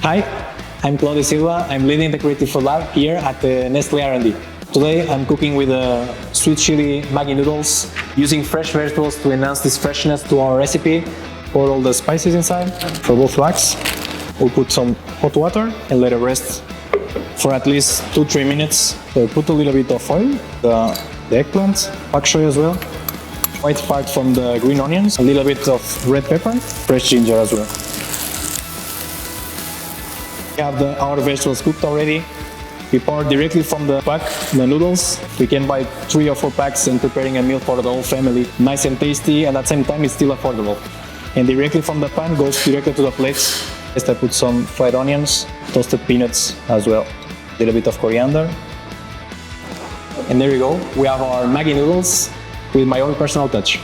Hi, I'm Claudio Silva. I'm leading the Creative Food Lab here at the Nestlé R&D. Today I'm cooking with sweet chili Maggi noodles, using fresh vegetables to enhance this freshness to our recipe. Pour all the spices inside for both racks. We'll put some hot water and let it rest for at least 2-3 minutes. So put a little bit of oil, the eggplant, pak choy as well, white part from the green onions, a little bit of red pepper, fresh ginger as well. We have our vegetables cooked already. We pour directly from the pack the noodles. We can buy 3 or 4 packs and preparing a meal for the whole family. Nice and tasty, and at the same time it's still affordable. And directly from the pan goes directly to the plates. Next I put some fried onions, toasted peanuts as well. A little bit of coriander. And there you go. We have our Maggi noodles with my own personal touch.